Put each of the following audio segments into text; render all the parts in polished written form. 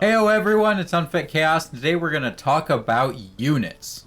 Heyo everyone, it's Unfit Chaos, and today we're going to talk about units.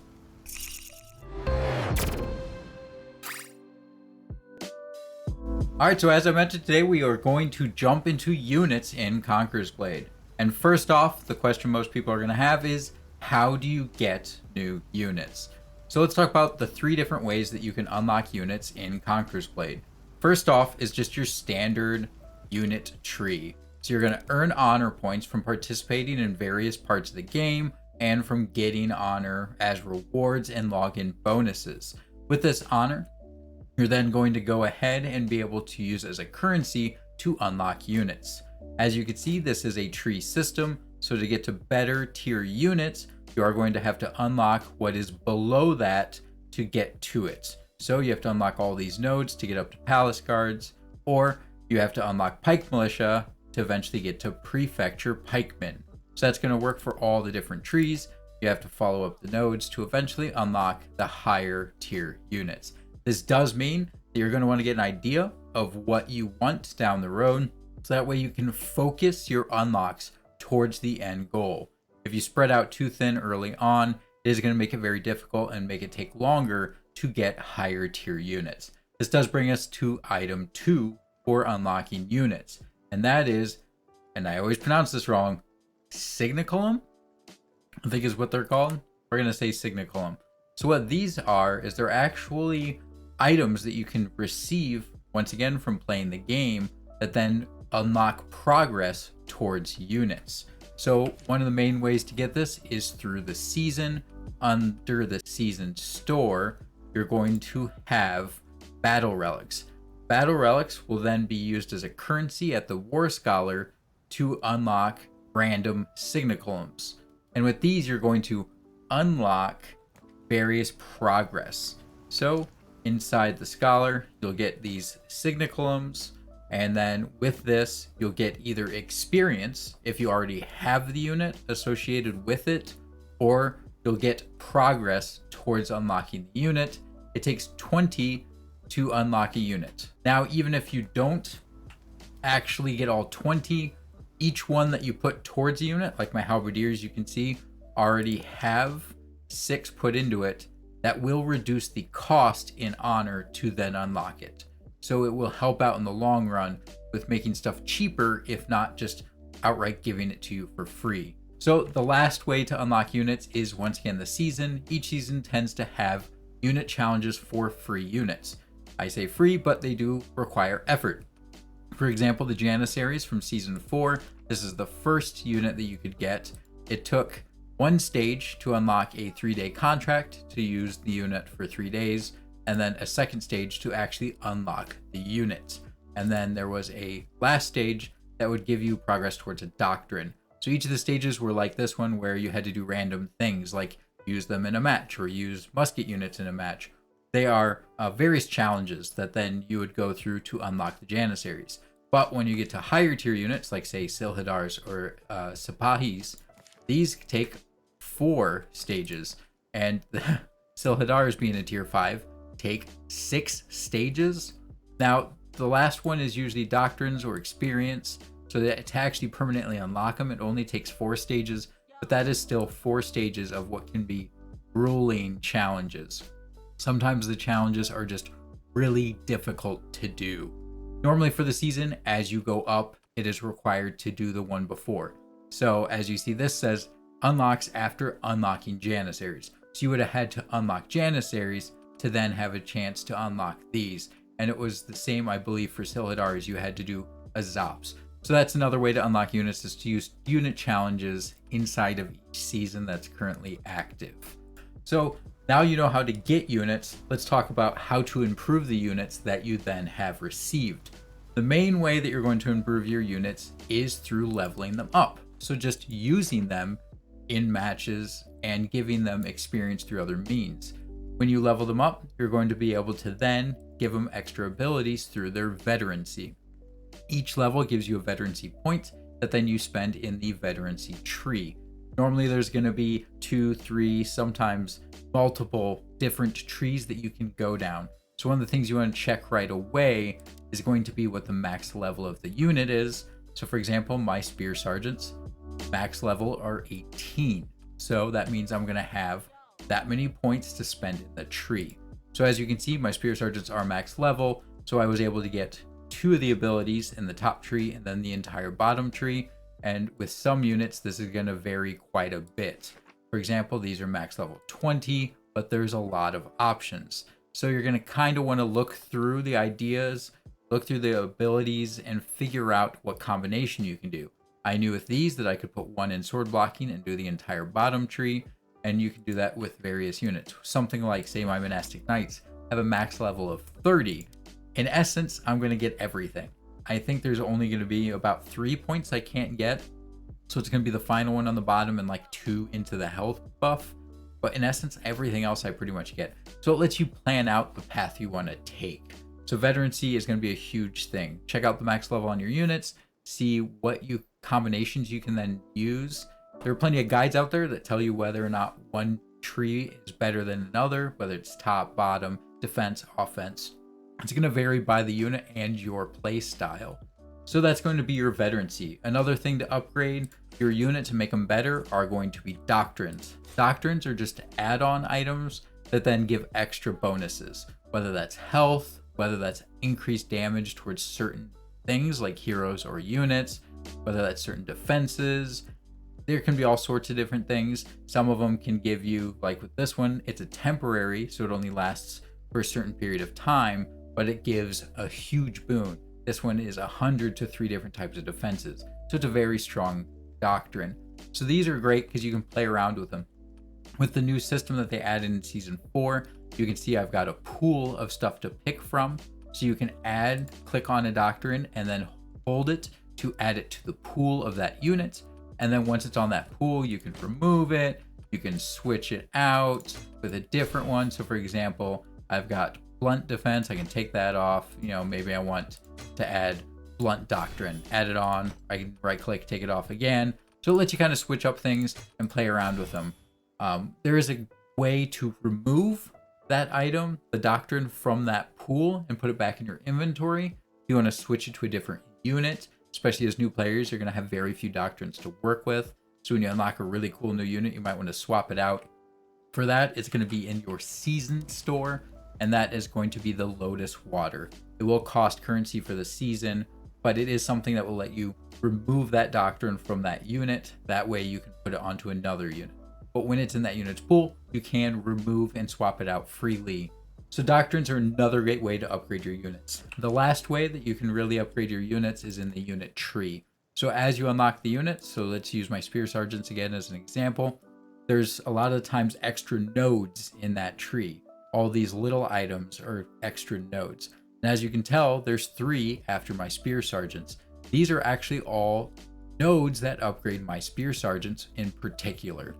Alright, so as I mentioned today, we are going to jump into units in Conqueror's Blade. And first off, the question most people are going to have is, how do you get new units? So let's talk about the three different ways that you can unlock units in Conqueror's Blade. First off is just your standard unit tree. So you're going to earn honor points from participating in various parts of the game and from getting honor as rewards and login bonuses. With this honor, you're then going to go ahead and be able to use as a currency to unlock units. As you can see, this is a tree system, so to get to better tier units, you are going to have to unlock what is below that to get to it. So you have to unlock all these nodes to get up to Palace Guards, or you have to unlock Pike Militia to eventually get to Prefecture Pikemen. So that's going to work for all the different trees. You have to follow up the nodes to eventually unlock the higher tier units. This does mean that you're going to want to get an idea of what you want down the road, so that way you can focus your unlocks towards the end goal. If you spread out too thin early on, it is going to make it very difficult and make it take longer to get higher tier units. This does bring us to item 2 for unlocking units, and that is, and I always pronounce this wrong, Signiculum, I think is what they're called. We're going to say Signiculum. So what these are is they're actually items that you can receive once again from playing the game that then unlock progress towards units. So one of the main ways to get this is through the season. Under the season store, you're going to have battle relics. Battle relics will then be used as a currency at the War Scholar to unlock random Signiculums. And with these, you're going to unlock various progress. So inside the Scholar, you'll get these Signiculums, and then with this, you'll get either experience if you already have the unit associated with it, or you'll get progress towards unlocking the unit. It takes 20 to unlock a unit. Now, even if you don't actually get all 20, each one that you put towards a unit, like my halberdiers, you can see already have 6 put into it. That will reduce the cost in honor to then unlock it. So it will help out in the long run with making stuff cheaper, if not just outright giving it to you for free. So the last way to unlock units is once again the season. Each season tends to have unit challenges for free units. I say free, but they do require effort. For example, the Janissaries from season 4, this is the first unit that you could get. It took 1 stage to unlock a 3-day contract to use the unit for 3 days, and then a second stage to actually unlock the unit. And then there was a last stage that would give you progress towards a doctrine. So each of the stages were like this one, where you had to do random things like use them in a match or use musket units in a match. They are various challenges that then you would go through to unlock the Janissaries. But when you get to higher tier units, like say Silhadars or Sipahis, these take 4 stages. And the Silhadars being a tier 5 take 6 stages. Now, the last one is usually doctrines or experience. So that to actually permanently unlock them, it only takes 4 stages. But that is still 4 stages of what can be grueling challenges. Sometimes the challenges are just really difficult to do. Normally for the season, as you go up, it is required to do the one before. So as you see, this says unlocks after unlocking Janissaries. So you would have had to unlock Janissaries to then have a chance to unlock these. And it was the same, I believe, for Silhadars. You had to do Azops. So that's another way to unlock units, is to use unit challenges inside of each season that's currently active. So now you know how to get units. Let's talk about how to improve the units that you then have received. The main way that you're going to improve your units is through leveling them up. So just using them in matches and giving them experience through other means. When you level them up, you're going to be able to then give them extra abilities through their veterancy. Each level gives you a veterancy point that then you spend in the veterancy tree. Normally there's going to be 2, 3, sometimes multiple different trees that you can go down. So one of the things you want to check right away is going to be what the max level of the unit is. So for example, my spear sergeants, max level are 18. So that means I'm going to have that many points to spend in the tree. So as you can see, my Spear Sergeants are max level, so I was able to get 2 of the abilities in the top tree and then the entire bottom tree. And with some units, this is going to vary quite a bit. For example, these are max level 20, but there's a lot of options. So you're going to kind of want to look through the ideas, look through the abilities, and figure out what combination you can do. I knew with these that I could put 1 in sword blocking and do the entire bottom tree, and you can do that with various units. Something like, say, my Monastic Knights have a max level of 30. In essence, I'm going to get everything. I think there's only going to be about 3 points I can't get, so it's going to be the final one on the bottom and like 2 into the health buff. But in essence, everything else I pretty much get. So it lets you plan out the path you want to take. So veterancy is going to be a huge thing. Check out the max level on your units, see what combinations you can then use. There are plenty of guides out there that tell you whether or not one tree is better than another, whether it's top, bottom, defense, offense. It's going to vary by the unit and your play style. So that's going to be your veterancy. Another thing to upgrade your unit to make them better are going to be doctrines. Doctrines are just add-on items that then give extra bonuses, whether that's health, whether that's increased damage towards certain things like heroes or units, whether that's certain defenses. There can be all sorts of different things. Some of them can give you, like with this one, it's a temporary, so it only lasts for a certain period of time, but it gives a huge boon. This one is 100 to 3 different types of defenses. So it's a very strong doctrine. So these are great because you can play around with them. With the new system that they added in season 4, you can see I've got a pool of stuff to pick from. So you can click on a doctrine and then hold it to add it to the pool of that unit. And then once it's on that pool, you can remove it. You can switch it out with a different one. So for example, I've got blunt defense. I can take that off. Maybe I want to add blunt doctrine, add it on. I can right click, take it off again. So it lets you kind of switch up things and play around with them. There is a way to remove that item, the doctrine, from that pool and put it back in your inventory. If you want to switch it to a different unit, especially as new players, you're going to have very few doctrines to work with. So when you unlock a really cool new unit, you might want to swap it out. For that, it's going to be in your season store, and that is going to be the Lotus Water. It will cost currency for the season, but it is something that will let you remove that doctrine from that unit. That way you can put it onto another unit. But when it's in that unit's pool, you can remove and swap it out freely. So doctrines are another great way to upgrade your units. The last way that you can really upgrade your units is in the unit tree. So as you unlock the units, so let's use my Spear Sergeants again as an example, there's a lot of times extra nodes in that tree. All these little items are extra nodes. And as you can tell, there's 3 after my Spear Sergeants. These are actually all nodes that upgrade my Spear Sergeants in particular.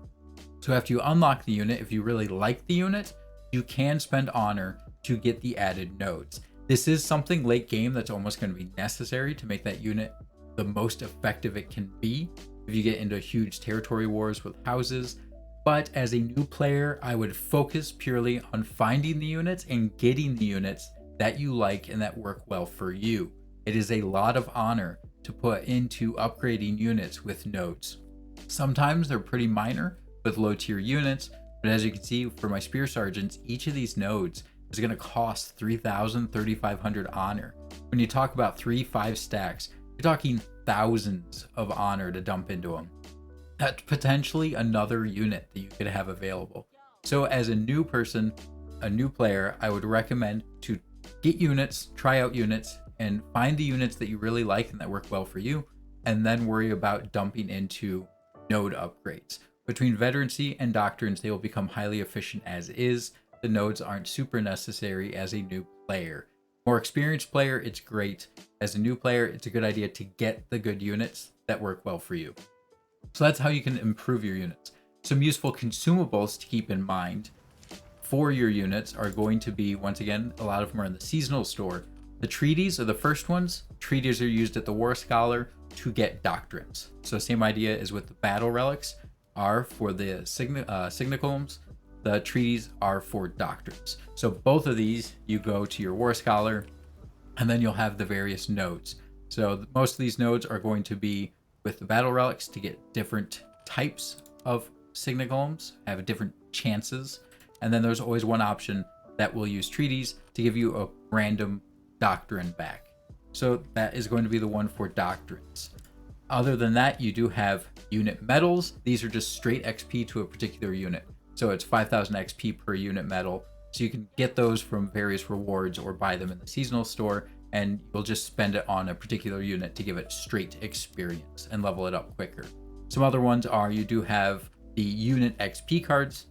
So after you unlock the unit, if you really like the unit, you can spend honor to get the added nodes. This is something late game that's almost going to be necessary to make that unit the most effective it can be if you get into huge territory wars with houses. But as a new player, I would focus purely on finding the units and getting the units that you like and that work well for you. It is a lot of honor to put into upgrading units with nodes. Sometimes they're pretty minor with low tier units, but as you can see for my Spear Sergeants, each of these nodes is going to cost 3,000, 3,500 honor. When you talk about 3-5 stacks, you're talking thousands of honor to dump into them. That's potentially another unit that you could have available. So as a new person, a new player, I would recommend to get units, try out units, and find the units that you really like and that work well for you, and then worry about dumping into node upgrades. Between veterancy and doctrines, they will become highly efficient as is. The nodes aren't super necessary as a new player. More experienced player, it's great. As a new player, it's a good idea to get the good units that work well for you. So that's how you can improve your units. Some useful consumables to keep in mind for your units are going to be, once again, a lot of them are in the seasonal store. The treaties are the first ones. Treaties are used at the War Scholar to get doctrines. So same idea as with the battle relics are for the signicums. The treaties are for doctrines. So both of these, you go to your War Scholar, and then you'll have the various nodes. So most of these nodes are going to be with the battle relics to get different types of signalums, have different chances. And then there's always one option that will use treaties to give you a random doctrine back. So that is going to be the one for doctrines. Other than that, you do have unit medals. These are just straight XP to a particular unit. So it's 5,000 XP per unit medal. So you can get those from various rewards or buy them in the seasonal store, and you'll just spend it on a particular unit to give it straight experience and level it up quicker. Some other ones are, you do have the unit XP cards.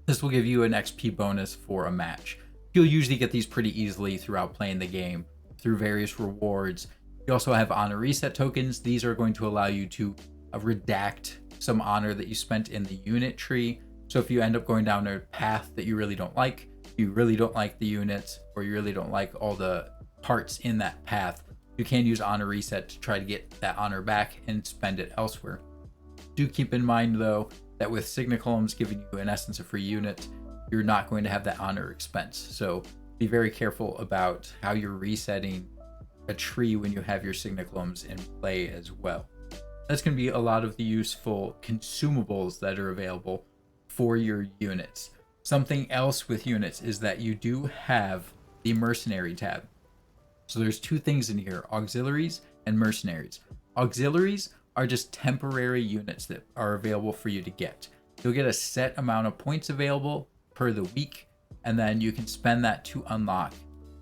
This will give you an XP bonus for a match. You'll usually get these pretty easily throughout playing the game through various rewards. You also have honor reset tokens. These are going to allow you to redact some honor that you spent in the unit tree. So if you end up going down a path that you really don't like the units, or you really don't like all the parts in that path, you can use honor reset to try to get that honor back and spend it elsewhere. Do keep in mind though that with Signiculums giving you in essence a free unit, you're not going to have that honor expense. So be very careful about how you're resetting a tree when you have your Signiculums in play as well. That's going to be a lot of the useful consumables that are available for your units. Something else with units is that you do have the mercenary tab. So there's two things in here, auxiliaries and mercenaries. Auxiliaries are just temporary units that are available for you to get. You'll get a set amount of points available per the week, and then you can spend that to unlock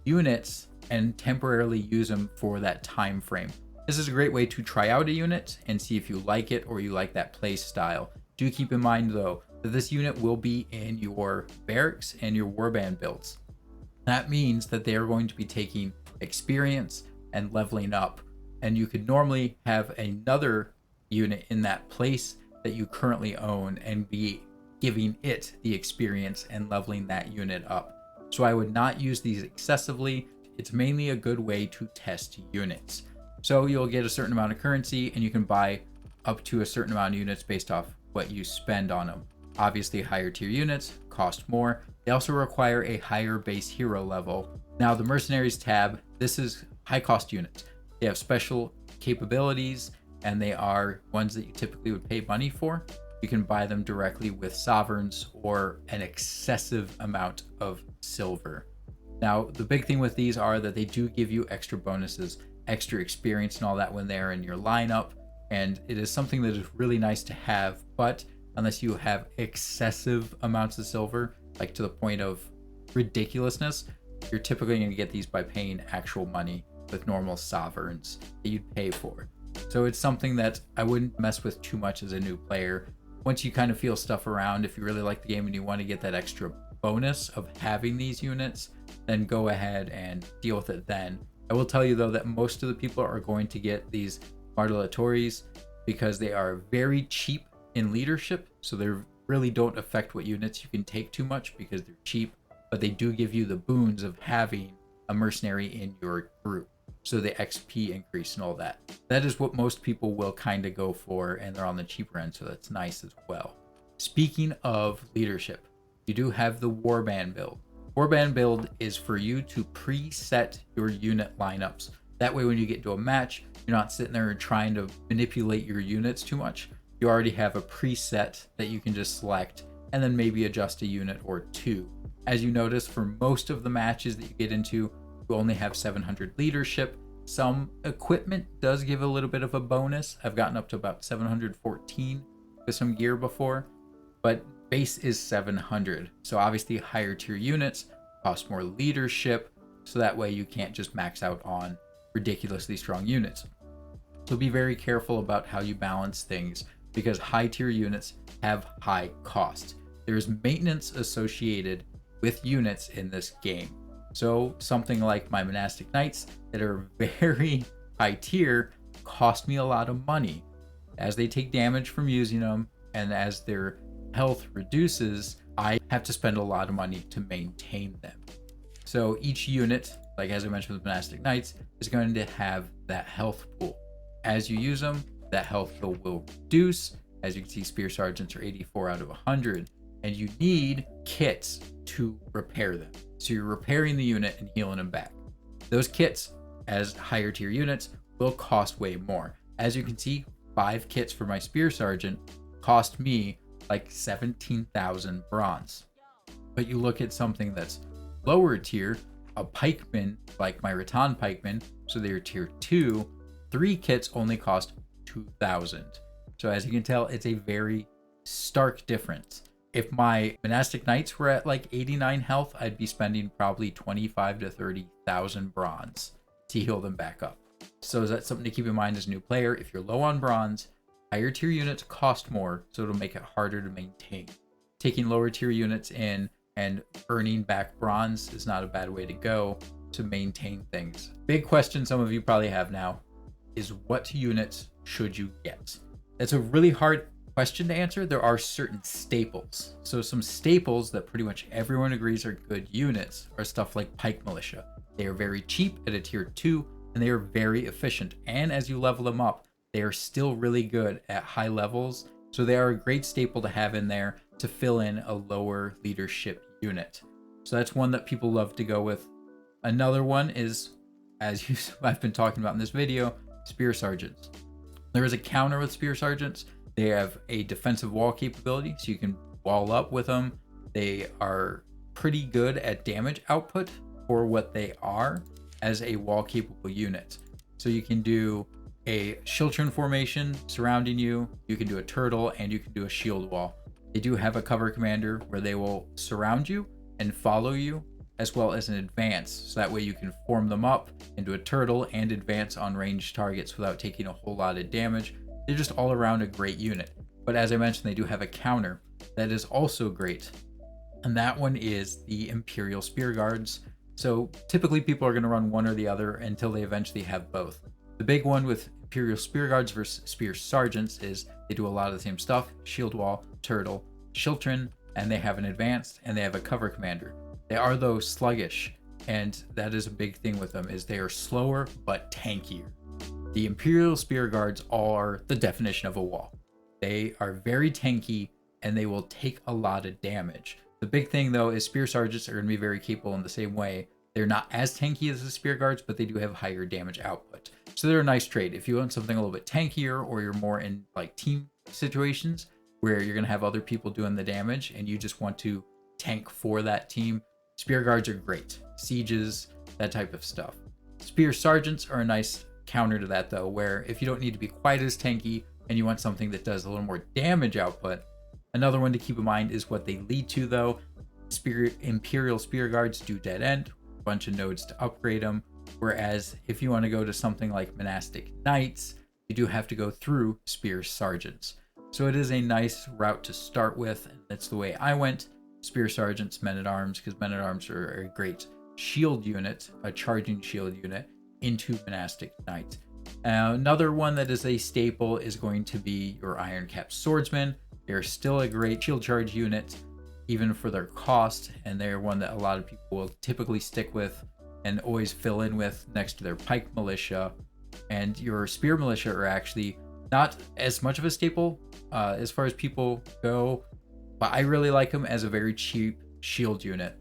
units and temporarily use them for that time frame. This is a great way to try out a unit and see if you like it or you like that play style. Do keep in mind though that this unit will be in your barracks and your warband builds. That means that they are going to be taking experience and leveling up, and you could normally have another unit in that place that you currently own and be giving it the experience and leveling that unit up. So I would not use these excessively. It's mainly a good way to test units. So you'll get a certain amount of currency and you can buy up to a certain amount of units based off what you spend on them. Obviously higher tier units cost more. They also require a higher base hero level. Now the mercenaries tab, this is high cost units. They have special capabilities and they are ones that you typically would pay money for. You can buy them directly with sovereigns or an excessive amount of silver. Now the big thing with these are that they do give you extra bonuses, extra experience and all that when they're in your lineup, and it is something that is really nice to have. But unless you have excessive amounts of silver, like to the point of ridiculousness, you're typically going to get these by paying actual money with normal sovereigns that you'd pay for. So it's something that I wouldn't mess with too much as a new player. Once you kind of feel stuff around, if you really like the game and you want to get that extra bonus of having these units, then go ahead and deal with it then. I will tell you though that most of the people are going to get these Martelatories because they are very cheap in leadership, so they really don't affect what units you can take too much because they're cheap, but they do give you the boons of having a mercenary in your group, so the XP increase and all that. That is what most people will kind of go for, and they're on the cheaper end, so that's nice as well. Speaking of leadership, you do have the Warband build. Warband build is for you to preset your unit lineups. That way when you get into a match, you're not sitting there trying to manipulate your units too much. You already have a preset that you can just select and then maybe adjust a unit or two. As you notice, for most of the matches that you get into, you only have 700 leadership. Some equipment does give a little bit of a bonus. I've gotten up to about 714 with some gear before, but base is 700. So obviously higher tier units cost more leadership, so that way you can't just max out on ridiculously strong units. So be very careful about how you balance things, because high tier units have high cost. There's maintenance associated with units in this game. So something like my monastic knights that are very high tier cost me a lot of money. As they take damage from using them and as their health reduces, I have to spend a lot of money to maintain them. So each unit, like as I mentioned with monastic knights, is going to have that health pool. As you use them, that health pool will reduce. As you can see, spear sergeants are 84 out of 100, and you need kits to repair them. So you're repairing the unit and healing them back. Those kits, as higher tier units, will cost way more. As you can see, 5 kits for my spear sergeant cost me like 17,000 bronze. But you look at something that's lower tier, a pikeman like my Rattan pikeman, so they're tier 2, 3 kits only cost 2,000. So as you can tell, it's a very stark difference. If my monastic knights were at like 89 health, I'd be spending probably 25 to 30,000 bronze to heal them back up. So that's something to keep in mind as a new player. If you're low on bronze, higher tier units cost more, so it'll make it harder to maintain. Taking lower tier units in and earning back bronze is not a bad way to go to maintain things. Big question some of you probably have now is, what units should you get? That's a really hard question to answer. There are certain staples. So some staples that pretty much everyone agrees are good units are stuff like Pike Militia. They are very cheap at a tier 2 and they are very efficient. And as you level them up, they are still really good at high levels. So they are a great staple to have in there to fill in a lower leadership unit. So that's one that people love to go with. Another one is, I've been talking about in this video, Spear Sergeants. There is a counter with Spear Sergeants. They have a defensive wall capability, so you can wall up with them. They are pretty good at damage output for what they are as a wall capable unit. So you can do a Shiltron formation surrounding you, you can do a turtle, and you can do a shield wall. They do have a cover commander where they will surround you and follow you, as well as an advance. So that way you can form them up into a turtle and advance on ranged targets without taking a whole lot of damage. They're just all around a great unit. But as I mentioned, they do have a counter that is also great. And that one is the Imperial Spear Guards. So typically people are going to run one or the other until they eventually have both. The big one with Imperial Spear Guards versus Spear Sergeants is they do a lot of the same stuff: shield wall, turtle, Shiltron, and they have an advanced and they have a cover commander. They are though sluggish, and that is a big thing with them, is they are slower but tankier. The Imperial Spear Guards are the definition of a wall. They are very tanky and they will take a lot of damage. The big thing though is Spear Sergeants are going to be very capable in the same way. They're not as tanky as the Spear Guards, but they do have higher damage output. So they're a nice trade. If you want something a little bit tankier, or you're more in like team situations where you're going to have other people doing the damage and you just want to tank for that team, Spear Guards are great. Sieges, that type of stuff. Spear Sergeants are a nice counter to that though, where if you don't need to be quite as tanky and you want something that does a little more damage output, another one to keep in mind is what they lead to though. Imperial Spear Guards do dead end, a bunch of nodes to upgrade them. Whereas if you want to go to something like Monastic Knights, you do have to go through Spear Sergeants. So it is a nice route to start with, and that's the way I went. Spear Sergeants, Men-at-Arms, because Men-at-Arms are a great shield unit, a charging shield unit, into Monastic Knights. Another one that is a staple is going to be your Iron Cap Swordsmen. They're still a great shield charge unit, even for their cost, and they're one that a lot of people will typically stick with and always fill in with next to their Pike Militia. And your Spear Militia are actually not as much of a staple as far as people go, but I really like them as a very cheap shield unit.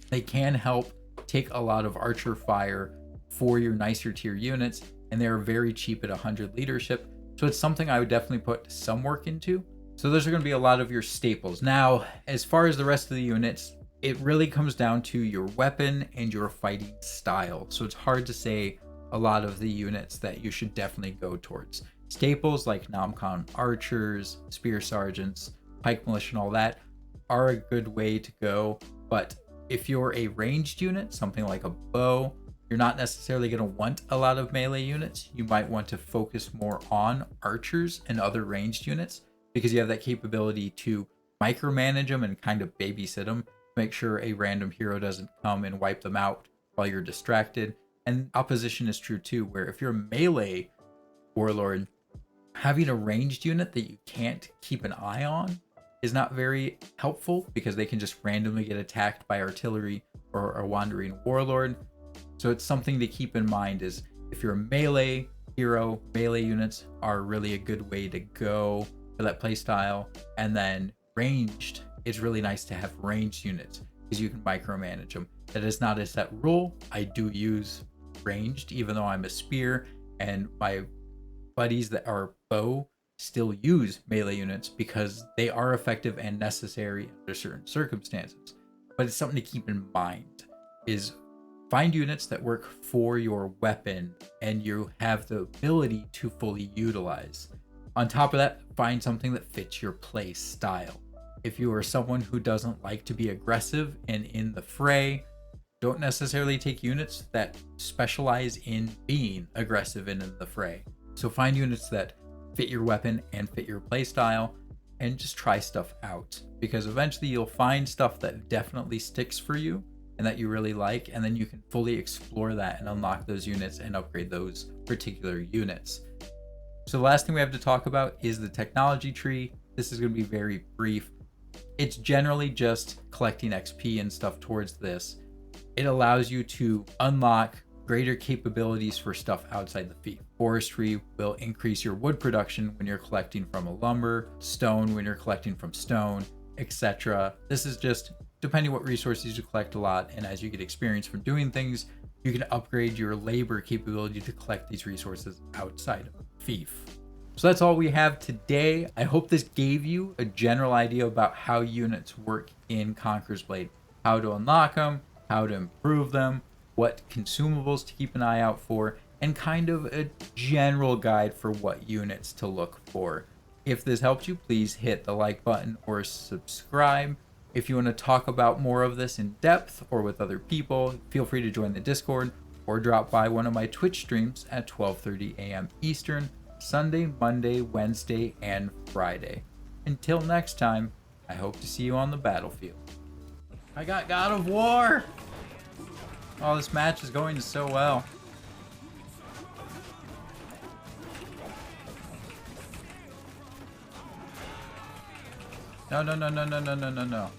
They can help take a lot of archer fire for your nicer tier units, and they're very cheap at 100 leadership. So it's something I would definitely put some work into. So those are going to be a lot of your staples. Now, as far as the rest of the units, it really comes down to your weapon and your fighting style. So it's hard to say a lot of the units that you should definitely go towards. Staples like Nomcon archers, Spear Sergeants, Pike Militia, and all that are a good way to go. But if you're a ranged unit, something like a bow, you're not necessarily going to want a lot of melee units. You might want to focus more on archers and other ranged units, because you have that capability to micromanage them and kind of babysit them, make sure a random hero doesn't come and wipe them out while you're distracted. And opposition is true too, where if you're a melee warlord, having a ranged unit that you can't keep an eye on is not very helpful, because they can just randomly get attacked by artillery or a wandering warlord. So it's something to keep in mind, is if you're a melee hero, melee units are really a good way to go for that playstyle. And then ranged, it's really nice to have ranged units because you can micromanage them. That is not a set rule. I do use ranged, even though I'm a spear, and my buddies that are bow still use melee units because they are effective and necessary under certain circumstances. But it's something to keep in mind is find units that work for your weapon and you have the ability to fully utilize. On top of that, find something that fits your play style. If you are someone who doesn't like to be aggressive and in the fray, don't necessarily take units that specialize in being aggressive and in the fray. So find units that fit your weapon and fit your play style and just try stuff out, because eventually you'll find stuff that definitely sticks for you and that you really like, and then you can fully explore that and unlock those units and upgrade those particular units. So the last thing we have to talk about is the technology tree. This is going to be very brief. It's generally just collecting XP and stuff towards this. It allows you to unlock greater capabilities for stuff outside the fief. Forestry will increase your wood production when you're collecting from a lumber, stone when you're collecting from stone, etc. This is just depending what resources you collect a lot, and as you get experience from doing things, you can upgrade your labor capability to collect these resources outside of fief. So that's all we have today. I hope this gave you a general idea about how units work in Conqueror's Blade, how to unlock them, how to improve them, what consumables to keep an eye out for, and kind of a general guide for what units to look for. If this helped you, please hit the like button or subscribe. If you want to talk about more of this in depth or with other people, feel free to join the Discord or drop by one of my Twitch streams at 12:30 a.m. Eastern, Sunday, Monday, Wednesday, and Friday. Until next time, I hope to see you on the battlefield. I got God of War! Oh, this match is going so well. No, no, no, no, no, no, no, no, no.